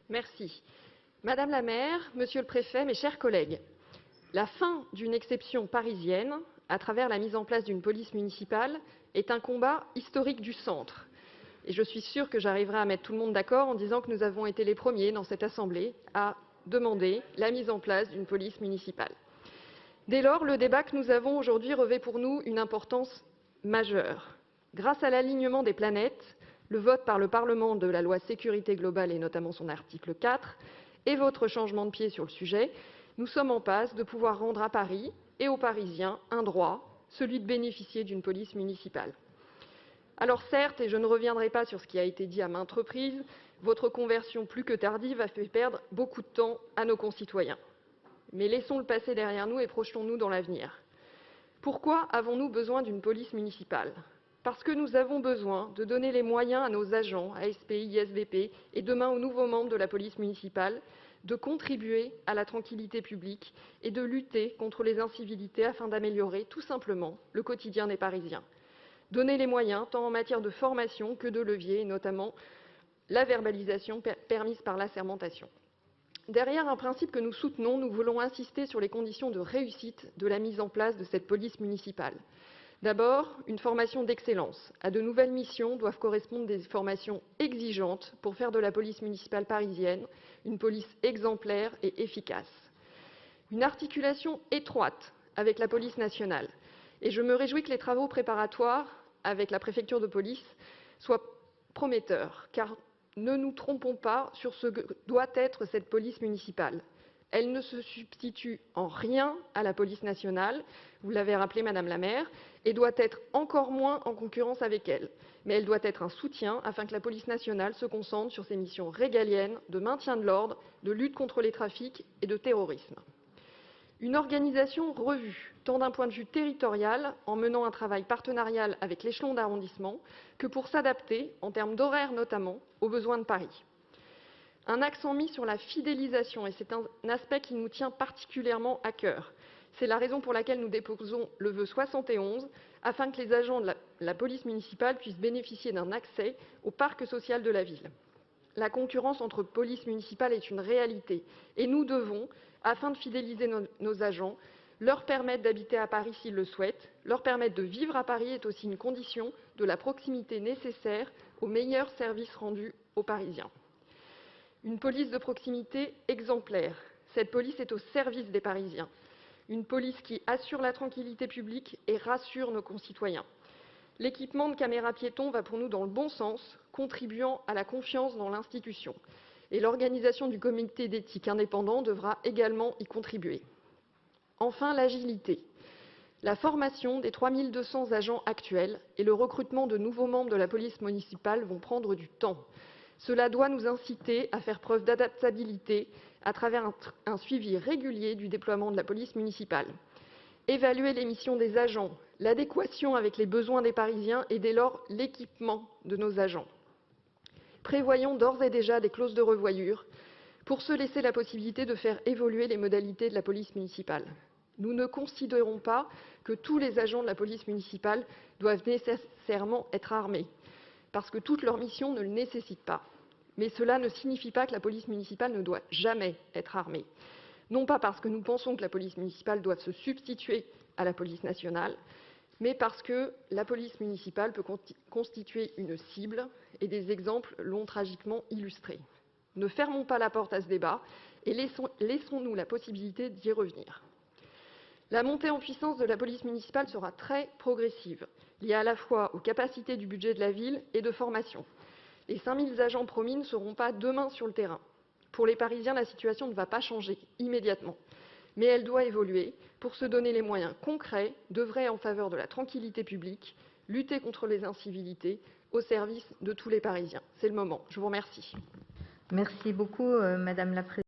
Merci. Madame la maire, monsieur le préfet, mes chers collègues, la fin d'une exception parisienne, à travers la mise en place d'une police municipale, est un combat historique du centre. Et je suis sûre que j'arriverai à mettre tout le monde d'accord en disant que nous avons été les premiers dans cette assemblée à demander la mise en place d'une police municipale. Dès lors, le débat que nous avons aujourd'hui revêt pour nous une importance majeure. Grâce à l'alignement des planètes, le vote par le Parlement de la loi sécurité globale et notamment son article 4 et votre changement de pied sur le sujet, nous sommes en passe de pouvoir rendre à Paris et aux Parisiens un droit, celui de bénéficier d'une police municipale. Alors certes, et je ne reviendrai pas sur ce qui a été dit à maintes reprises, votre conversion plus que tardive a fait perdre beaucoup de temps à nos concitoyens. Mais laissons le passé derrière nous et projetons-nous dans l'avenir. Pourquoi avons-nous besoin d'une police municipale ? Parce que nous avons besoin de donner les moyens à nos agents, ASPI, ISVP et demain aux nouveaux membres de la police municipale de contribuer à la tranquillité publique et de lutter contre les incivilités afin d'améliorer tout simplement le quotidien des Parisiens. Donner les moyens tant en matière de formation que de levier, et notamment la verbalisation permise par l'assermentation. Derrière un principe que nous soutenons, nous voulons insister sur les conditions de réussite de la mise en place de cette police municipale. D'abord, une formation d'excellence. À de nouvelles missions doivent correspondre des formations exigeantes pour faire de la police municipale parisienne une police exemplaire et efficace. Une articulation étroite avec la police nationale. Et je me réjouis que les travaux préparatoires avec la préfecture de police soient prometteurs, car ne nous trompons pas sur ce que doit être cette police municipale. Elle ne se substitue en rien à la police nationale, vous l'avez rappelé Madame la maire, et doit être encore moins en concurrence avec elle. Mais elle doit être un soutien afin que la police nationale se concentre sur ses missions régaliennes de maintien de l'ordre, de lutte contre les trafics et de terrorisme. Une organisation revue, tant d'un point de vue territorial, en menant un travail partenarial avec l'échelon d'arrondissement, que pour s'adapter, en termes d'horaire notamment, aux besoins de Paris. Un accent mis sur la fidélisation, et c'est un aspect qui nous tient particulièrement à cœur. C'est la raison pour laquelle nous déposons le vœu 71, afin que les agents de la police municipale puissent bénéficier d'un accès au parc social de la ville. La concurrence entre police municipale est une réalité, et nous devons, afin de fidéliser nos agents, leur permettre d'habiter à Paris s'ils le souhaitent, leur permettre de vivre à Paris est aussi une condition de la proximité nécessaire aux meilleurs services rendus aux Parisiens. Une police de proximité exemplaire. Cette police est au service des Parisiens. Une police qui assure la tranquillité publique et rassure nos concitoyens. L'équipement de caméras piétons va pour nous dans le bon sens, contribuant à la confiance dans l'institution. Et l'organisation du comité d'éthique indépendant devra également y contribuer. Enfin, l'agilité. La formation des 3200 agents actuels et le recrutement de nouveaux membres de la police municipale vont prendre du temps. Cela doit nous inciter à faire preuve d'adaptabilité à travers un suivi régulier du déploiement de la police municipale. Évaluer les missions des agents, l'adéquation avec les besoins des Parisiens et dès lors l'équipement de nos agents. Prévoyons d'ores et déjà des clauses de revoyure pour se laisser la possibilité de faire évoluer les modalités de la police municipale. Nous ne considérons pas que tous les agents de la police municipale doivent nécessairement être armés, parce que toutes leurs missions ne le nécessitent pas. Mais cela ne signifie pas que la police municipale ne doit jamais être armée. Non pas parce que nous pensons que la police municipale doit se substituer à la police nationale, mais parce que la police municipale peut constituer une cible, et des exemples l'ont tragiquement illustré. Ne fermons pas la porte à ce débat et laissons-nous la possibilité d'y revenir. La montée en puissance de la police municipale sera très progressive, liée à la fois aux capacités du budget de la ville et de formation. Les 5000 agents promis ne seront pas demain sur le terrain. Pour les Parisiens, la situation ne va pas changer immédiatement, mais elle doit évoluer pour se donner les moyens concrets d'œuvrer en faveur de la tranquillité publique, lutter contre les incivilités, au service de tous les Parisiens. C'est le moment. Je vous remercie. Merci beaucoup, Madame la Présidente.